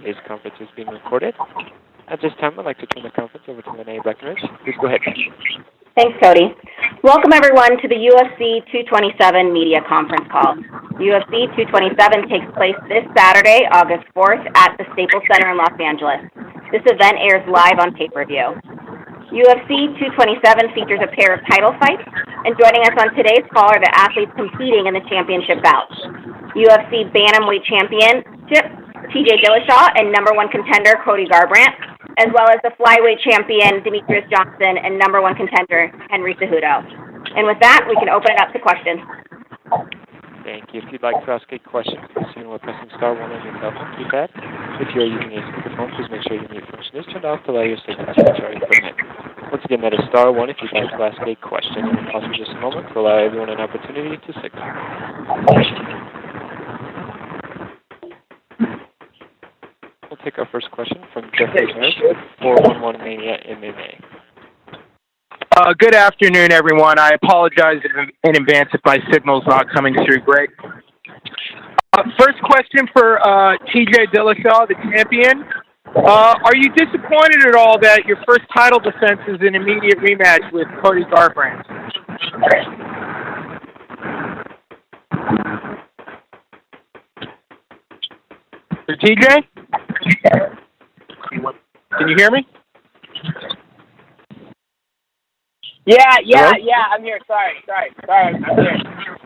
today's conference is being recorded. At this time, I'd like to turn the conference over to Renee Breckenridge. Please go ahead. Thanks, Cody. Welcome, everyone, to the UFC 227 media conference call. UFC 227 takes place this Saturday, August 4th, at the Staples Center in Los Angeles. This event airs live on pay-per-view. UFC 227 features a pair of title fights, and joining us on today's call are the athletes competing in the championship bouts. UFC Bantamweight Championship, TJ Dillashaw, and number one contender, Cody Garbrandt, as well as the flyweight champion, Demetrious Johnson, and number one contender, Henry Cejudo. And with that, we can open it up to questions. Thank you. If you'd like to ask a question, please signal by pressing star 1 on your telephone keypad. If you are using a speakerphone, please make sure your mute function is turned off to allow your signal to reach our equipment. Once again, that is star 1 if you'd like to ask a question. We'll pause for just a moment to allow everyone an opportunity to signal. We'll take our first question from Jeffrey Harris with 411 Mania MMA. Good afternoon, everyone. I apologize in advance if my signal's not coming through great. First question for TJ Dillashaw, the champion. Are you disappointed at all that your first title defense is an immediate rematch with Cody Garbrandt? For TJ? Can you hear me? Yeah, I'm here. Sorry, I'm here.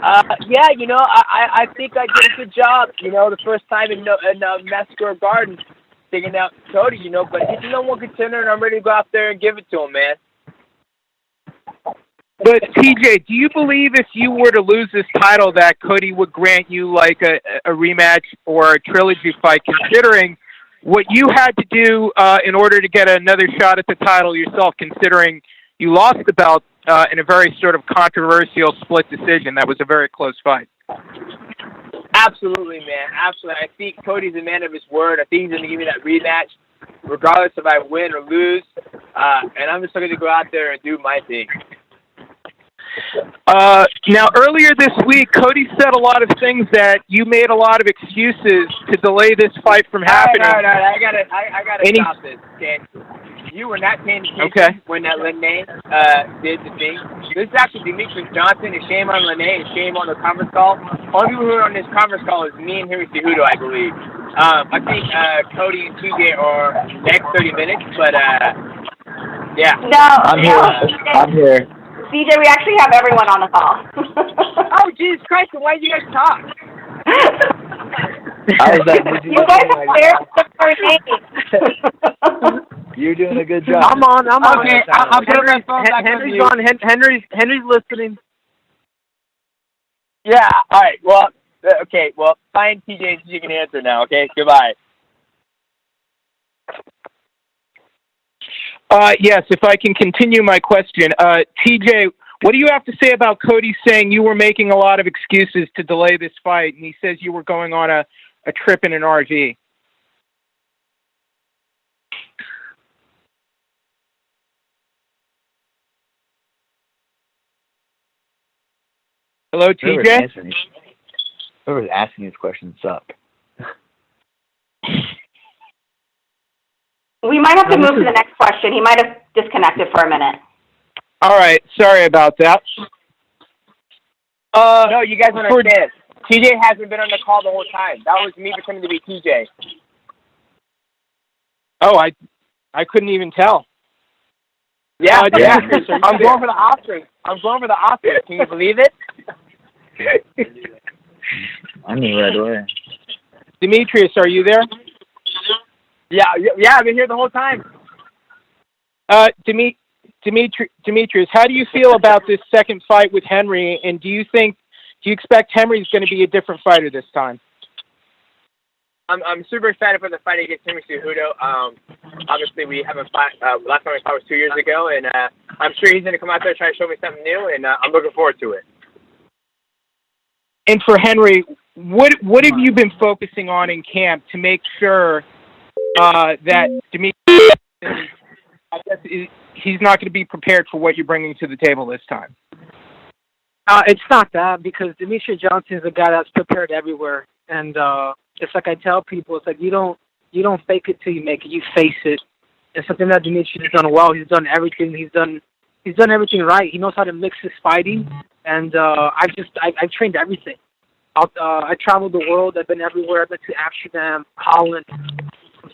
I think I did a good job, the first time in Madison Square Garden, taking out Cody, but he's the number one contender, and I'm ready to go out there and give it to him, man. But, TJ, do you believe if you were to lose this title that Cody would grant you, like, a rematch or a trilogy fight, considering what you had to do in order to get another shot at the title yourself, considering you lost the belt in a very sort of controversial split decision? That was a very close fight. Absolutely, man. Absolutely. I think Cody's a man of his word. I think he's going to give me that rematch, regardless if I win or lose. And I'm just going to go out there and do my thing. Now, earlier this week, Cody said a lot of things that you made a lot of excuses to delay this fight from happening. All right. I gotta stop this, okay? You were not paying attention when that Lene did the thing. This is actually Demetrious Johnson, and shame on Lene, and shame on the conference call. Only people who are on this conference call is me and Henry Cejudo, I believe. I think Cody and TJ are next 30 minutes, but yeah. No, I'm here. CJ, we actually have everyone on the call. Oh, Jesus Christ, then why did you guys talk? You guys are there. You're doing a good job. I'm on. Okay, I'll put my phone back Henry's on. Henry's listening. Yeah, all right. Well, okay. Well, fine, TJ, you can answer now, okay? Goodbye. Yes, if I can continue my question. TJ, what do you have to say about Cody saying you were making a lot of excuses to delay this fight, and he says you were going on a trip in an RV? Hello, TJ? Whoever's asking these questions suck. We might have to move to the next question. He might have disconnected for a minute. All right. Sorry about that. No, you guys understand. TJ hasn't been on the call the whole time. That was me pretending to be TJ. Oh, I couldn't even tell. Yeah. I'm going for the Oscars. Can you believe it? I'm in right away. Demetrious, are you there? Yeah, I've been here the whole time. Demetrious, how do you feel about this second fight with Henry, and do you expect Henry's going to be a different fighter this time? I'm super excited for the fight against Henry Cejudo. Obviously, we haven't fought. Last time we fought was 2 years ago, and I'm sure he's going to come out there and try to show me something new, and I'm looking forward to it. And for Henry, what have you been focusing on in camp to make sure that Demetrious, I guess, he's not going to be prepared for what you're bringing to the table this time? It's not that, because Demetrious Johnson is a guy that's prepared everywhere. And it's like I tell people, it's like you don't you don't fake it till you make it. You face it. It's something that Demetrious has done well. He's done everything. He's done everything right. He knows how to mix his fighting, and I've trained everything. I traveled the world. I've been everywhere. I've been to Amsterdam, Holland.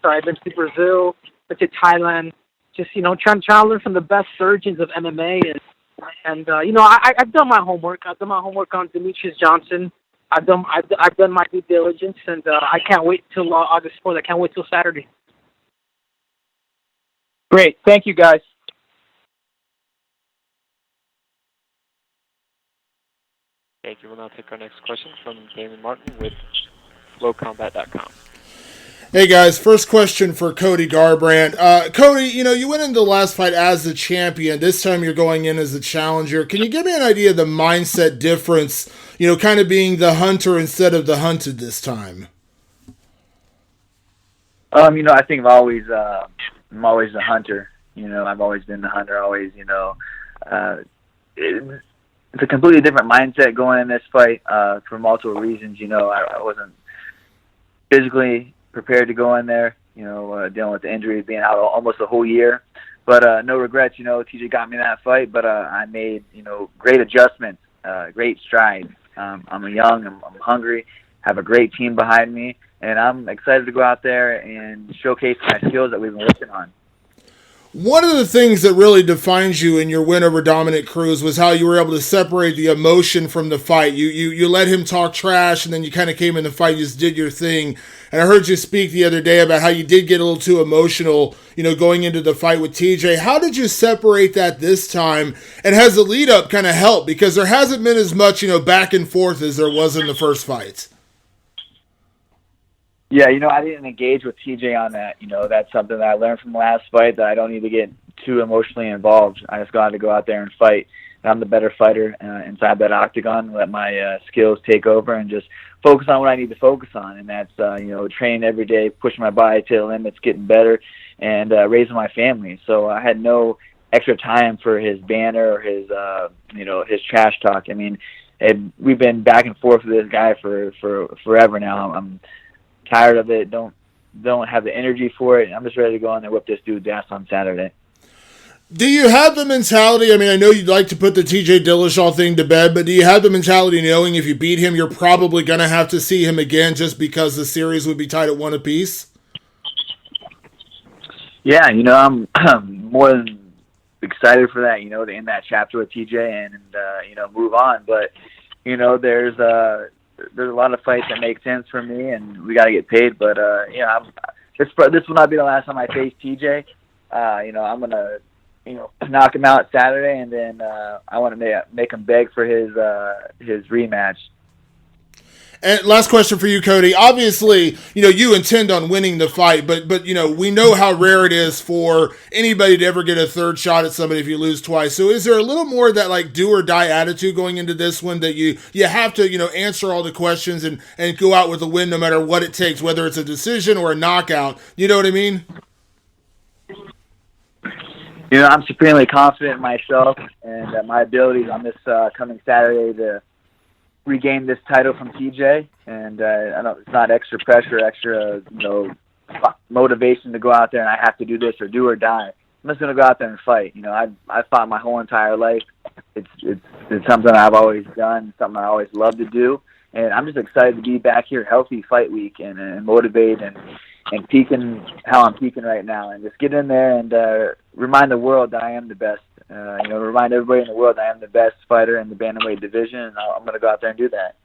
I've been to Brazil, been to Thailand. Just trying to learn from the best surgeons of MMA, and I've done my homework. I've done my homework on Demetrious Johnson. I've done my due diligence, and I can't wait till August 4th. I can't wait till Saturday. Great. Thank you, guys. Thank you. We'll now take our next question from Damon Martin with FlowCombat.com. Hey guys, first question for Cody Garbrandt. Cody, you went into the last fight as the champion. This time you're going in as the challenger. Can you give me an idea of the mindset difference, kind of being the hunter instead of the hunted this time? I think I'm always the hunter. I've always been the hunter. Always, it's a completely different mindset going in this fight for multiple reasons. I wasn't physically prepared to go in there, dealing with the injuries, being out almost a whole year. But no regrets, TJ got me in that fight, but I made, great adjustments, great strides. I'm young, I'm hungry, have a great team behind me, and I'm excited to go out there and showcase my skills that we've been working on. One of the things that really defines you in your win over Dominic Cruz was how you were able to separate the emotion from the fight. You let him talk trash, and then you kind of came in the fight, you just did your thing. And I heard you speak the other day about how you did get a little too emotional, going into the fight with TJ. How did you separate that this time? And has the lead-up kind of helped? Because there hasn't been as much, back and forth as there was in the first fight. Yeah, I didn't engage with TJ on that. That's something that I learned from the last fight, that I don't need to get too emotionally involved. I just got to go out there and fight. I'm the better fighter inside that octagon, let my skills take over and just focus on what I need to focus on. And that's, training every day, pushing my body to the limits, getting better, and raising my family. So I had no extra time for his banter or his, his trash talk. I mean, we've been back and forth with this guy for forever now. I'm tired of it. Don't have the energy for it. I'm just ready to go in there and whip this dude's ass on Saturday. Do you have the mentality? I mean, I know you'd like to put the TJ Dillashaw thing to bed, but do you have the mentality knowing if you beat him, you're probably going to have to see him again just because the series would be tied at 1 apiece? Yeah, I'm more than excited for that, to end that chapter with TJ and move on. But, there's a lot of fights that make sense for me, and we got to get paid. But this will not be the last time I face TJ. I'm gonna knock him out Saturday, and then I want to make him beg for his rematch. And last question for you, Cody. Obviously, you intend on winning the fight, but we know how rare it is for anybody to ever get a third shot at somebody if you lose twice. So is there a little more of that do or die attitude going into this one, that you have to answer all the questions and go out with a win no matter what it takes, whether it's a decision or a knockout? You know what I mean? I'm supremely confident in myself and my abilities on this coming Saturday to regain this title from TJ, and I don't. It's not extra pressure, extra motivation to go out there and I have to do this or do or die. I'm just gonna go out there and fight. I've fought my whole entire life. It's something I've always done, something I always loved to do, and I'm just excited to be back here, healthy fight week, and motivated and peaking how I'm peaking right now, and just get in there and remind the world that I am the best. Remind everybody in the world that I am the best fighter in the bantamweight division, and I'm going to go out there and do that.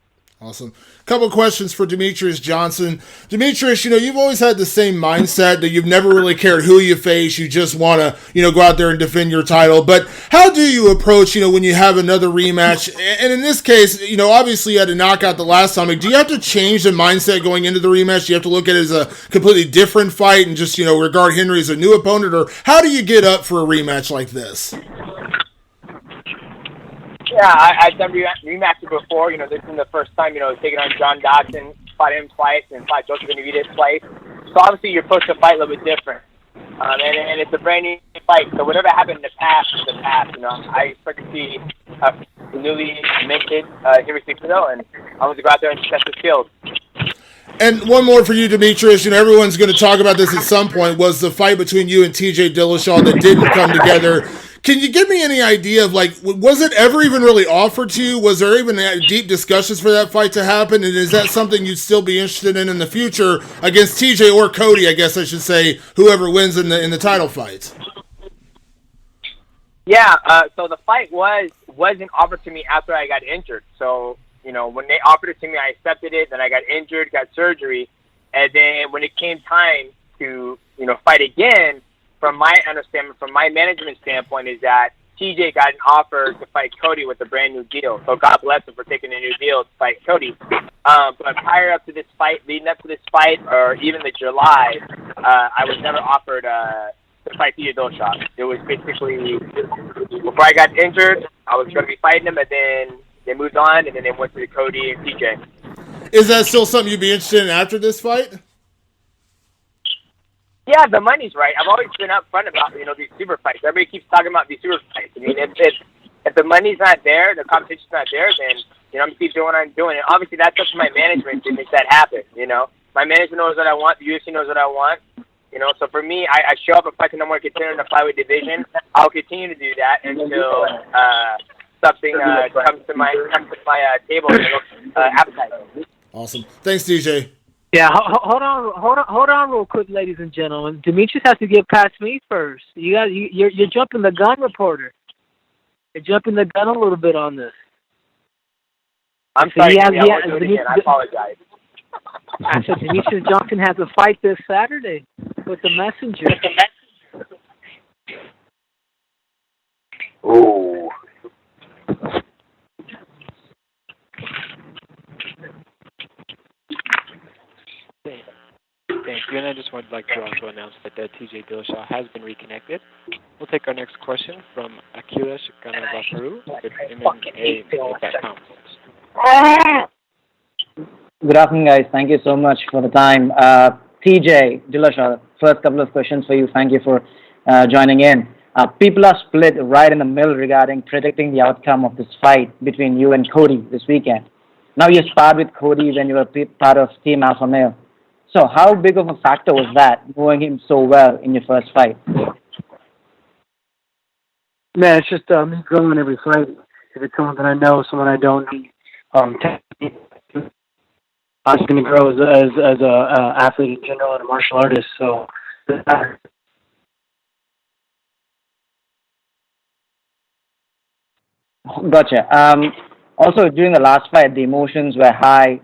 Awesome. Couple questions for Demetrious Johnson. Demetrious, you've always had the same mindset that you've never really cared who you face. You just want to, go out there and defend your title. But how do you approach, when you have another rematch? And in this case, obviously you had to knock out the last time. Do you have to change the mindset going into the rematch? Do you have to look at it as a completely different fight and just, regard Henry as a new opponent? Or how do you get up for a rematch like this? Yeah, I've done rematches before. This is the first time, taking on John Dodson, fight him twice, and fight Joseph Benavidez twice. So obviously your approach to fight a little bit different. And it's a brand new fight. So whatever happened in the past is the past. I expect to see a newly minted Henry Cejudo, and I'm going to go out there and test the skills. And one more for you, Demetrious. You know, everyone's going to talk about this at some point. Was the fight between you and TJ Dillashaw that didn't come together? Can you give me any idea of, like, was it ever even really offered to you? Was there even deep discussions for that fight to happen? And is that something you'd still be interested in the future against TJ or Cody? I guess I should say, whoever wins in the title fights. Yeah. So the fight wasn't offered to me after I got injured. So, you know, when they offered it to me, I accepted it. Then I got injured, got surgery, and then when it came time to, you know, fight again, from my understanding, from my management standpoint, is that TJ got an offer to fight Cody with a brand new deal. So God bless him for taking a new deal to fight Cody. But prior up to this fight, leading up to this fight, or even the July, I was never offered to fight TJ Dillashaw. It was basically, before I got injured, I was going to be fighting him, and then they moved on, and then they went to Cody and TJ. Is that still something you'd be interested in after this fight? Yeah, the money's right. I've always been upfront about, you know, these super fights. Everybody keeps talking about these super fights. I mean, if the money's not there, the competition's not there, then, you know, I'm going to keep doing what I'm doing. And obviously that's up to my management to make that happen, you know. My management knows what I want. The UFC knows what I want. You know, so for me, I show up and fight the number one contender in the flyweight division. I'll continue to do that until something comes to my table and looks appetizing. Awesome. Thanks, DJ. Yeah, hold on, real quick, ladies and gentlemen. Demetrious has to get past me first. You're jumping the gun, reporter. You're jumping the gun a little bit on this. I'm sorry. I won't do it again. I apologize. I said Demetrious Johnson has a fight this Saturday with the Messenger. Ooh. Thank you. And I just would like to also announce that TJ Dillashaw has been reconnected. We'll take our next question from Akhilesh Ganavasaru with MMAWeekly.com. Good afternoon, guys. Thank you so much for the time. TJ Dillashaw, first couple of questions for you. Thank you for joining in. People are split right in the middle regarding predicting the outcome of this fight between you and Cody this weekend. Now you sparred with Cody when you were part of Team Alpha Male. So how big of a factor was that, knowing him so well in your first fight? Man, it's just me growing every fight. If it's someone that I know, someone I don't, I'm just going to grow as a athlete in general and a martial artist. So. Gotcha. Also, during the last fight, the emotions were high,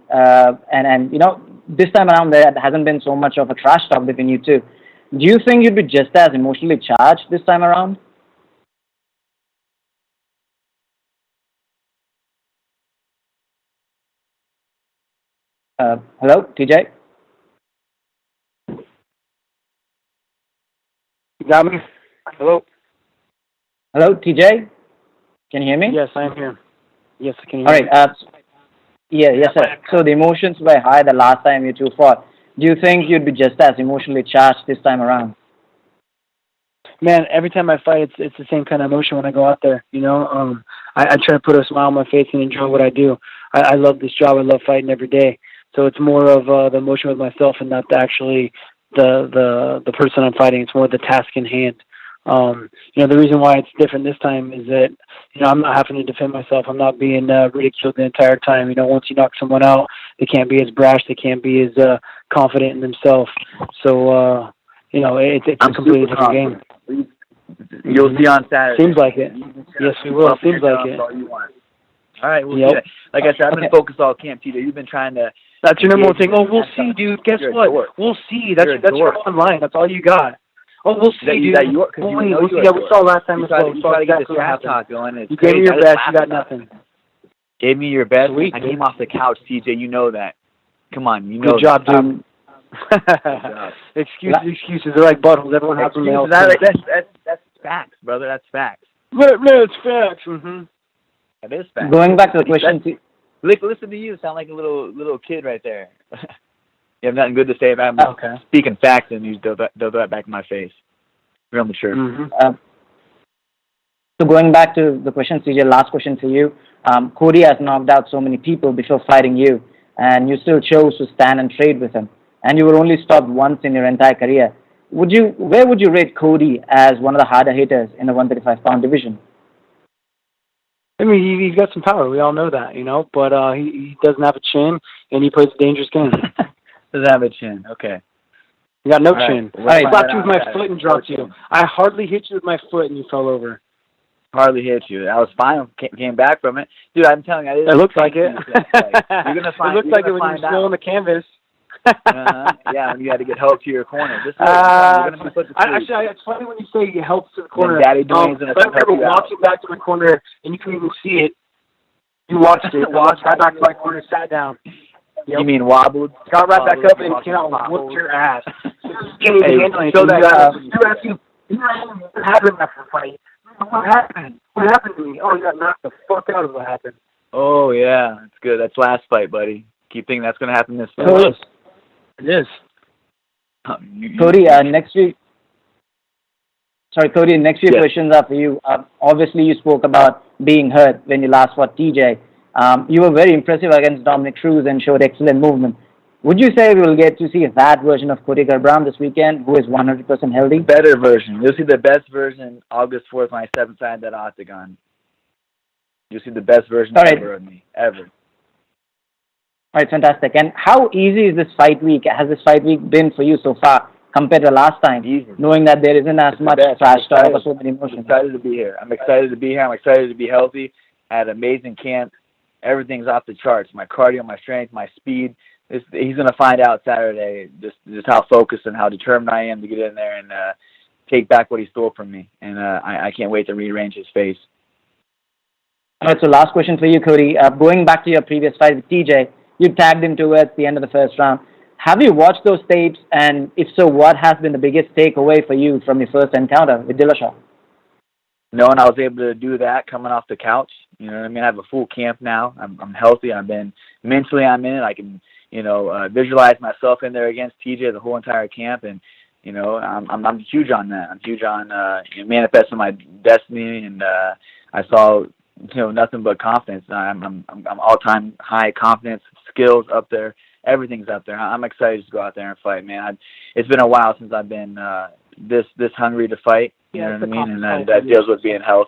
and you know, this time around there hasn't been so much of a trash talk between you two. Do you think you'd be just as emotionally charged this time around? Hello, TJ? You got me? Hello? Hello, TJ? Can you hear me? Yes, I am here. Yes, I can hear you. All right. Yes, sir. So the emotions were high the last time you two fought. Do you think you'd be just as emotionally charged this time around? Man, every time I fight, it's the same kind of emotion when I go out there. You know, I try to put a smile on my face and enjoy what I do. I love this job. I love fighting every day. So it's more of the emotion with myself and not actually the person I'm fighting. It's more the task in hand. You know, the reason why it's different this time is that, you know, I'm not having to defend myself. I'm not being ridiculed the entire time. You know, once you knock someone out, they can't be as brash. They can't be as confident in themselves. So, you know, it's a completely different game. You'll see on Saturday. Seems like it. Yes, we will. Seems like it. All right, we'll see that. Like I said, I've been focused all camp, TJ. You've been trying to... That's your number one thing. Oh, we'll see, dude. Guess what? We'll see. That's your one line. That's all you got. Oh, we'll see, dude. We'll see. Yeah, we saw last time as well. You try to get this crap talk going. You gave me your best. You got nothing. Gave me your best. Sweet, I came off the couch, TJ. You know that. Come on, you know. Good job, dude. Excuses. They're like buttholes. Everyone has them. That's facts, brother. That's facts. It's facts. Mm-hmm. That is facts. Going back to the question. Listen to you. Sound like a little kid right there. You have nothing good to say about me. Okay. Speaking facts, and you throw that back in my face. Real mature. Mm-hmm. So going back to the question, CJ, last question for you. Cody has knocked out so many people before fighting you. and you still chose to stand and trade with him, and you were only stopped once in your entire career. Where would you rate Cody as one of the harder hitters in the 135-pound division? I mean, he's got some power. We all know that, but he doesn't have a chin, and he plays a dangerous game. Doesn't have a chin. Okay. You got no chin. I slapped you with my foot and dropped you. Chin. I hardly hit you with my foot, and you fell over. Hardly hit you. I was fine. Came back from it, dude. I'm telling you, it looks like it. You're gonna find. It looks like it when you were still on the canvas. Yeah, when you had to get help to your corner. It's funny when you say help to the corner. Daddy Dwayne's gonna help you out. Walking back to the corner, and you couldn't even see it. You watched it. Walked right back to my corner, sat down. Yep. You mean wobbled? Got right back up and came out and whooped your ass. Hey, so that you what happened after the fight? What happened? What happened to me? Oh, you got knocked the fuck out of what happened. Oh, yeah. That's good. That's last fight, buddy. Keep thinking that's going to happen this fight. It is. Cody, next few questions are for you. Obviously, you spoke about being hurt when you last fought TJ. You were very impressive against Dominic Cruz and showed excellent movement. Would you say we will get to see that version of Cody Garbrandt this weekend, who is 100% healthy? Better version. You'll see the best version August 4th when I step inside that octagon. You'll see the best version ever of me, ever. All right, fantastic. And how easy is this fight week? Has this fight week been for you so far compared to last time? Easy. Knowing that there isn't as much trash talk or so many emotions. I'm excited to be here. I'm excited to be here. I'm excited to be healthy. I had an amazing camp. Everything's off the charts. My cardio, my strength, my speed. He's going to find out Saturday just how focused and how determined I am to get in there and take back what he stole from me. And I can't wait to rearrange his face. All right, so last question for you, Cody. Going back to your previous fight with TJ, you tagged him towards the end of the first round. Have you watched those tapes? And if so, what has been the biggest takeaway for you from your first encounter with Dillashaw? Knowing I was able to do that coming off the couch, you know what I mean? I have a full camp now. I'm healthy. I'm in it. I can, visualize myself in there against TJ the whole entire camp, and I'm huge on that. I'm huge on manifesting my destiny, and I saw nothing but confidence. I'm all-time high confidence, skills up there. Everything's up there. I'm excited to go out there and fight, man. It's been a while since I've been this hungry to fight. You know what I mean? And that deals with being health.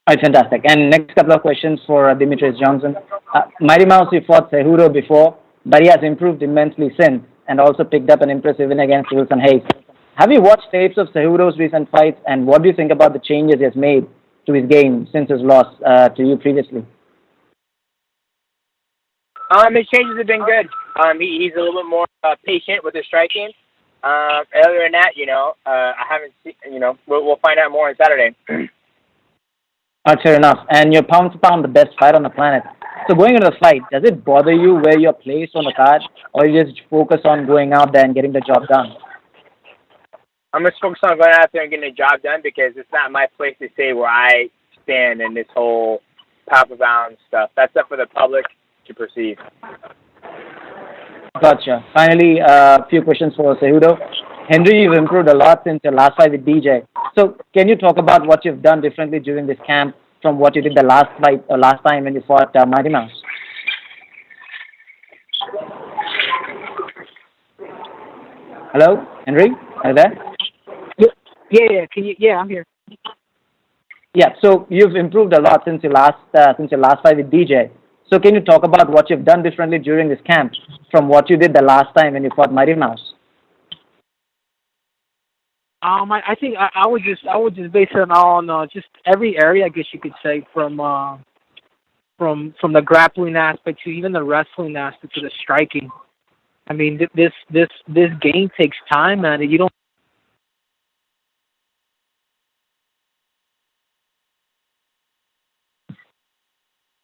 All right, fantastic. And next couple of questions for Demetrious Johnson. Mighty Mouse, he fought Cejudo before, but he has improved immensely since, and also picked up an impressive win against Wilson Hayes. Have you watched tapes of Cejudo's recent fights, and what do you think about the changes he has made to his game since his loss to you previously? His changes have been good. He's a little bit more patient with his striking. Earlier than that, I haven't seen, we'll find out more on Saturday. Fair enough. And you're pound for pound the best fighter on the planet. So going into the fight, does it bother you where you're placed on the card, or you just focus on going out there and getting the job done? I'm just focused on going out there and getting the job done, because it's not my place to say where I stand in this whole pound for pound stuff. That's up for the public to perceive. Gotcha. Finally, a few questions for Cejudo. Henry, you've improved a lot since your last fight with DJ. So can you talk about what you've done differently during this camp from what you did the last time when you fought Mighty Mouse? Hello, Henry? Are you there? Yeah. Yeah, I'm here. Yeah. So you've improved a lot since your last fight with DJ. So can you talk about what you've done differently during this camp from what you did the last time when you fought Mighty Mouse? I think I would just base it on just every area, I guess you could say, from the grappling aspect to even the wrestling aspect to the striking. I mean, this game takes time, man. You don't.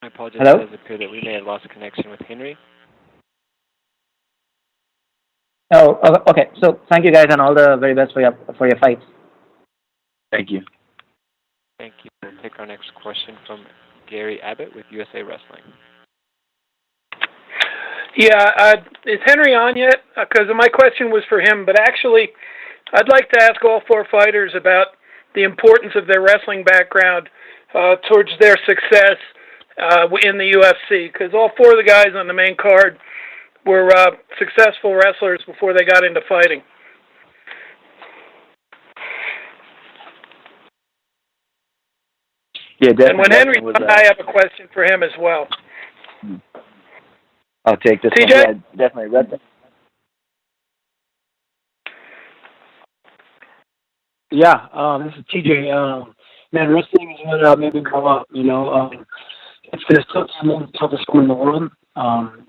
I apologize. Hello? It does appear that we may have lost connection with Henry. Oh, okay. So thank you guys, and all the very best for your fights. Thank you. Thank you. We'll take our next question from Gary Abbott with USA Wrestling. Yeah, is Henry on yet? Because my question was for him, but actually, I'd like to ask all four fighters about the importance of their wrestling background towards their success. in the UFC, because all four of the guys on the main card were successful wrestlers before they got into fighting. Yeah, definitely. And when Henry, I have a question for him as well. I'll take this TJ? one. Yeah, definitely. Yeah, this is TJ. Man, wrestling is what made me grow up. It's still the toughest sport in the world.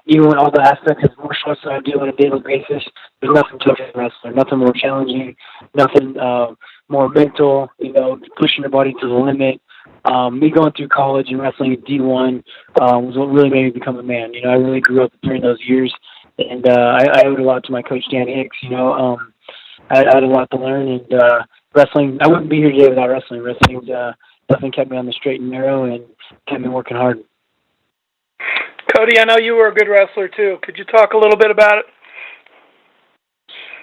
Even with all the aspects of martial arts that I do on a daily basis, there's nothing tougher than wrestling. Nothing more challenging. Nothing more mental. Pushing your body to the limit. Me going through college and wrestling at D1 was what really made me become a man. I really grew up during those years, and I owed a lot to my coach Dan Hicks. I had a lot to learn, and wrestling. I wouldn't be here today without wrestling. Wrestling definitely kept me on the straight and narrow and kept me working hard. Cody, I know you were a good wrestler too. Could you talk a little bit about it?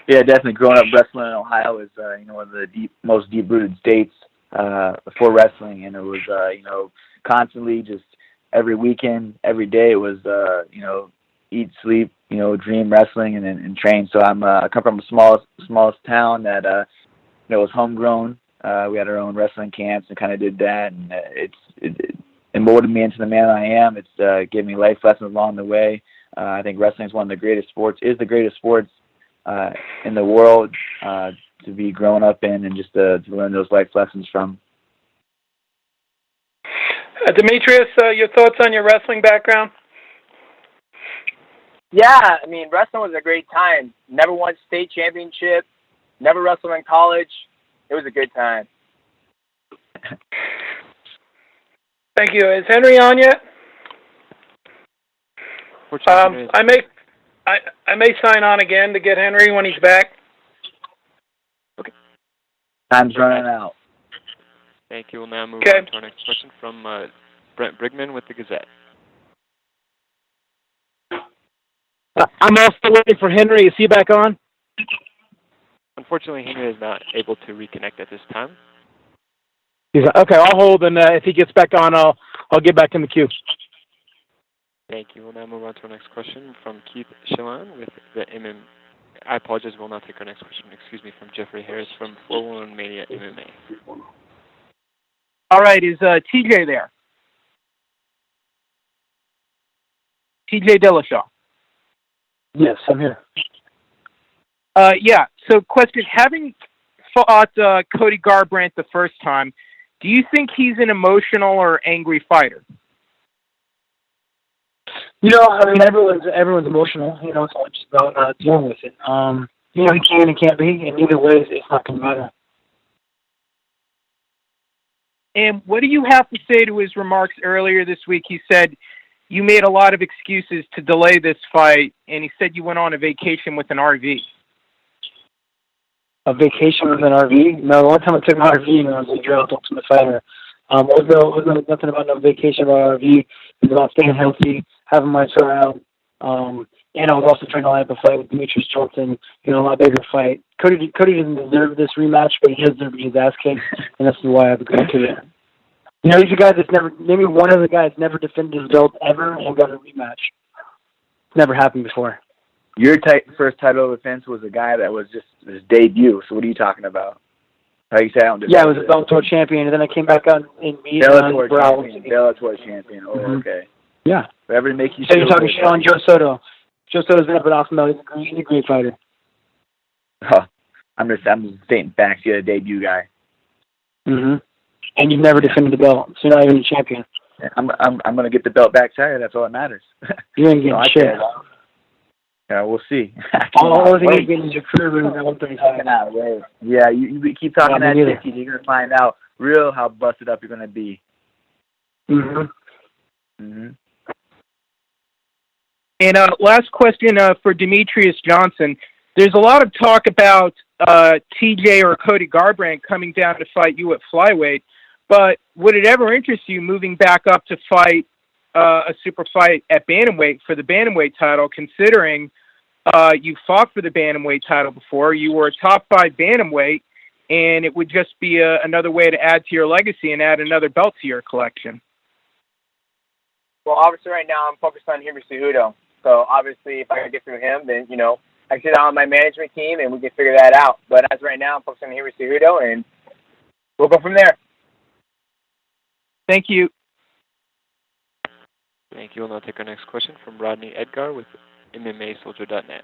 Yeah, definitely. Growing up wrestling in Ohio is one of the most deep-rooted states for wrestling, and it was constantly just every weekend, every day. It was eat, sleep, dream wrestling and train. So I come from the smallest town that was homegrown. We had our own wrestling camps and kind of did that, and it molded me into the man I am. It's given me life lessons along the way. I think wrestling is one of the greatest sports. Is the greatest sports in the world to be grown up in and just to learn those life lessons from. Demetrious, your thoughts on your wrestling background? Yeah, wrestling was a great time. Never won state championship. Never wrestled in college. It was a good time. Thank you. Is Henry on yet? I may sign on again to get Henry when he's back. Okay. Time's running out. Thank you. We'll now move on to our next question from Brent Brigman with the Gazette. I'm also waiting for Henry. Is he back on? Unfortunately, Henry is not able to reconnect at this time. Okay, I'll hold, and if he gets back on, I'll get back in the queue. Thank you. We'll now move on to our next question from Keith Shallan with the I apologize. We'll not take our next question. Excuse me, from Jeffrey Harris from 411 Mania MMA. All right, is TJ there? TJ Dillashaw. Yes, I'm here. Yeah, so question, having fought Cody Garbrandt the first time, do you think he's an emotional or angry fighter? Everyone's emotional. It's all just about dealing with it. He can and can't be, and either way, it's not going to matter. And what do you have to say to his remarks earlier this week? He said you made a lot of excuses to delay this fight, and he said you went on a vacation with an RV. A vacation with an RV? No, the one time I took my RV, I was a drill Ultimate Fighter. It was nothing about no vacation about RV. It was about staying healthy, having my child, and I was also trying to line up a fight with Demetrious Johnson, a lot bigger fight. Cody doesn't deserve this rematch, but he does deserve his ass kicked, and that's why I've agreed to it. He's a guy that's maybe one of the guys never defended his belt ever and got a rematch. It's never happened before. Your first title defense was a guy that was just his debut, so what are you talking about? How you say I don't defend? Yeah, I was a Bellator champion, and then I came back out and beat Bellator champion. Oh, mm-hmm. Okay. Yeah. Whatever to make you so you're talking shit on Joe Soto. Joe Soto's been up and off the belt. He's a great fighter. Oh, I'm just stating facts. You're a debut guy. Mm-hmm. And you've never defended the belt, so you're not even a champion. Yeah, I'm gonna get the belt back to you. That's all that matters. You ain't getting shit. Yeah, we'll see. All thing is getting is your career ring at 135. Yeah, you keep talking that shit, you're gonna find out real how busted up you're gonna be. And last question for Demetrious Johnson. There's a lot of talk about TJ or Cody Garbrandt coming down to fight you at flyweight, but would it ever interest you moving back up to fight a super fight at bantamweight for the bantamweight title, considering you fought for the bantamweight title before, you were a top 5 bantamweight, and it would just be another way to add to your legacy and add another belt to your collection? Well, obviously right now I'm focused on Henry Cejudo. So obviously if I can get through him, then, I can sit down on my management team and we can figure that out. But as right now, I'm focused on Henry Cejudo and we'll go from there. Thank you. Thank you. We'll now take our next question from Rodney Edgar with MMASoldier.net.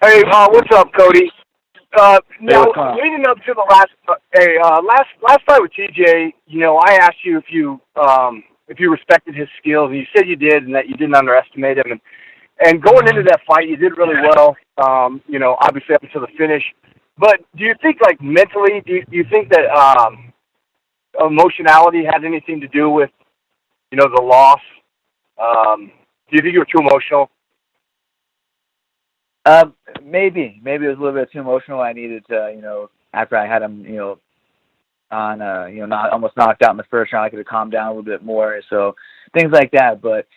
Hey, what's up, Cody? Now, leading up to the last fight with TJ, I asked you if you respected his skills, and you said you did, and that you didn't underestimate him. And going into that fight, you did really well. Obviously up until the finish. But do you think, like mentally, do you think that emotionality had anything to do with, the loss? Do you think you were too emotional? Maybe it was a little bit too emotional. I needed to, after I had him, on, not almost knocked out in the first round, I could have calmed down a little bit more. So things like that. But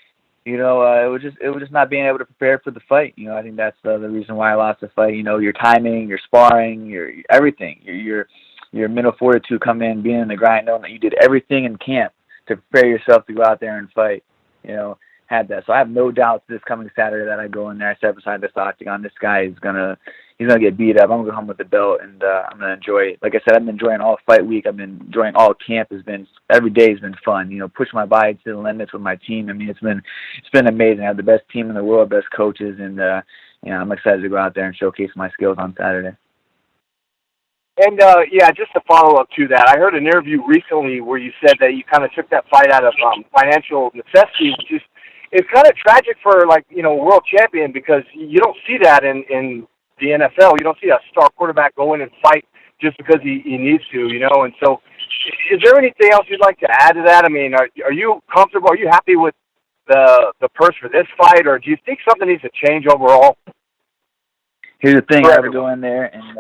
it was just not being able to prepare for the fight. I think that's the reason why I lost the fight. Your timing, your sparring, your everything, your mental fortitude come in, being in the grind, knowing that you did everything in camp to prepare yourself to go out there and fight. Had that. So I have no doubt this coming Saturday that I go in there, I step beside this octagon. This guy he's gonna get beat up. I'm gonna go home with the belt, and I'm gonna enjoy it. Like I said, I've been enjoying all fight week. I've been enjoying all camp. Every day has been fun. Push my body to the limits with my team. I mean, it's been amazing. I have the best team in the world, best coaches, and I'm excited to go out there and showcase my skills on Saturday. And, just to follow up to that, I heard an interview recently where you said that you kind of took that fight out of financial necessity, which is it's kind of tragic for, a world champion, because you don't see that in the NFL. You don't see a star quarterback go in and fight just because he needs to, And so is there anything else you'd like to add to that? I mean, are you comfortable? Are you happy with the purse for this fight, or do you think something needs to change overall? Here's the thing: I would go in there and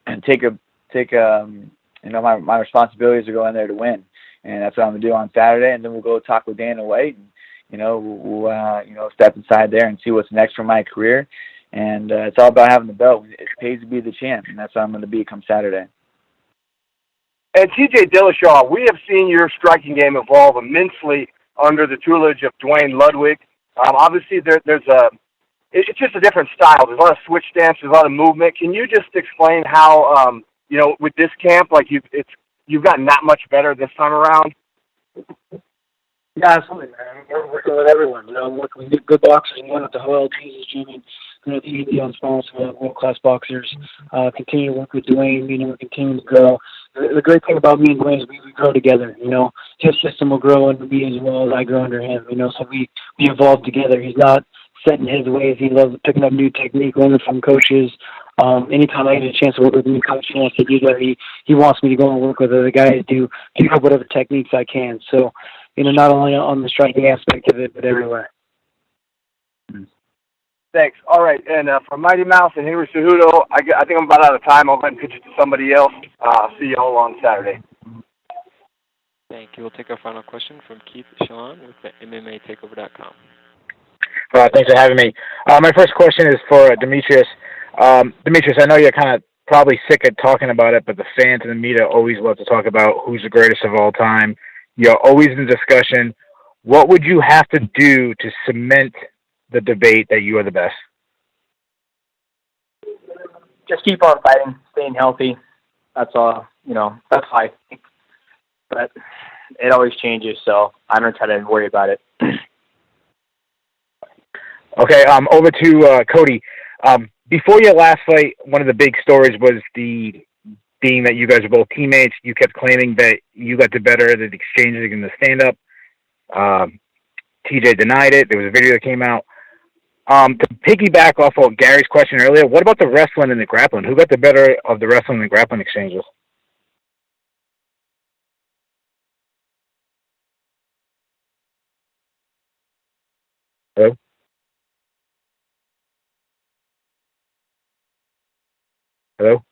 and take my responsibilities to go in there to win, and that's what I'm gonna do on Saturday. And then we'll go talk with Dana White, and we'll step inside there and see what's next for my career. And it's all about having the belt. It pays to be the champ, and that's what I'm gonna be come Saturday. And TJ Dillashaw, we have seen your striking game evolve immensely under the tutelage of Dwayne Ludwig. Obviously, it's just a different style. There's a lot of switch stance. There's a lot of movement. Can you just explain how, with this camp, you've gotten that much better this time around? Yeah, absolutely, man. We're working with everyone. I'm working with good boxers and going up to Hoyle, Jesus, Jimmy, going to the on sponsors with world-class boxers. Continue to work with Dwayne. We're continuing to grow. The great thing about me and Dwayne is we grow together. His system will grow under me as well as I grow under him. So we evolve together. He's not set in his ways. He loves picking up new technique, learning from coaches. Anytime I get a chance to work with a new coach, he wants to do that. He wants me to go and work with other guys to pick up whatever techniques I can. So, not only on the striking aspect of it, but everywhere. Thanks. All right. And for Mighty Mouse and Henry Cejudo, I think I'm about out of time. I'll go ahead and pitch it to somebody else. See you all on Saturday. Thank you. We'll take our final question from Keith Sean with the MMATakeover.com. Thanks for having me. My first question is for Demetrious. Demetrious, I know you're kind of probably sick of talking about it, but the fans and the media always love to talk about who's the greatest of all time. You're always in discussion. What would you have to do to cement the debate that you are the best? Just keep on fighting, staying healthy. That's all, that's how I think. But it always changes, so I don't try to worry about it. Okay, over to Cody. Before your last fight, one of the big stories was being that you guys are both teammates. You kept claiming that you got the better at the exchanges in the stand-up. TJ denied it. There was a video that came out. To piggyback off of Gary's question earlier, what about the wrestling and the grappling? Who got the better of the wrestling and grappling exchanges? Hello? Hello?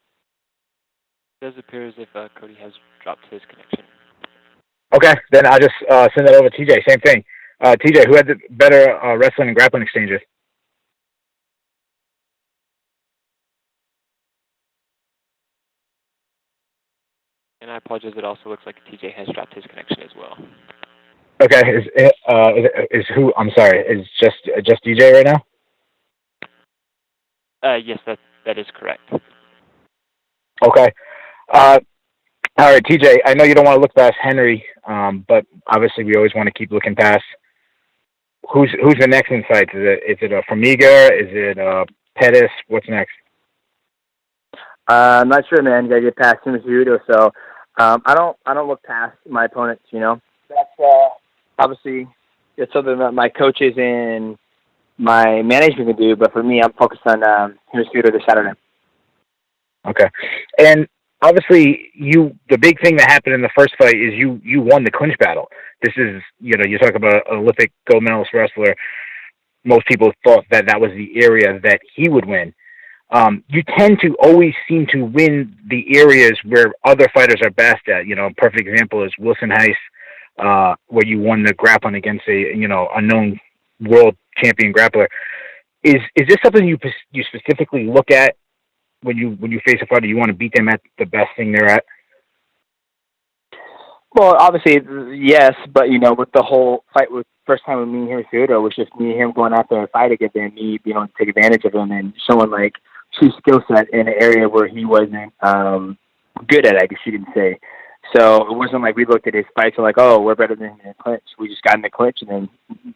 It does appear as if Cody has dropped his connection. Okay, then I'll just send that over to TJ. Same thing. TJ, who had the better wrestling and grappling exchanges? And I apologize, it also looks like TJ has dropped his connection as well. Okay, is who? I'm sorry, is just DJ right now? Yes, that is correct. Okay. All right, TJ. I know you don't want to look past Henry, but obviously we always want to keep looking past. Who's the next in sight? Is it a Formiga? Is it Pettis? What's next? I'm not sure, man. You gotta get past Henry Cejudo, so I don't look past my opponents. You know, that's obviously it's something that my coaches and my management can do. But for me, I'm focused on Henry Cejudo this Saturday. Okay, and obviously the big thing that happened in the first fight is you won the clinch battle. This is, you talk about an Olympic gold medalist wrestler. Most people thought that was the area that he would win. You tend to always seem to win the areas where other fighters are best at. A perfect example is Wilson Heiss, where you won the grappling against a known world champion grappler. Is this something you specifically look at when you face a fighter? You want to beat them at the best thing they're at? Well, obviously, yes, but with the whole fight, with first time with me and Henry Cejudo, it was just me and him going out there and fight against him, me being able to take advantage of him and showing like true skill set in an area where he wasn't good at, I guess you could say. So it wasn't like we looked at his fights and like, oh, we're better than him in the clinch. We just got in the clinch and then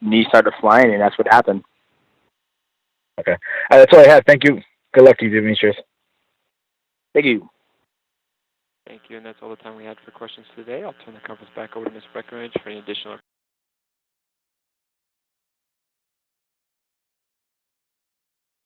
knees started flying, and that's what happened. Okay, that's all I have. Thank you. Good luck to you, Demetrious. Thank you. Thank you, and that's all the time we had for questions today. I'll turn the conference back over to Ms. Breckenridge for any additional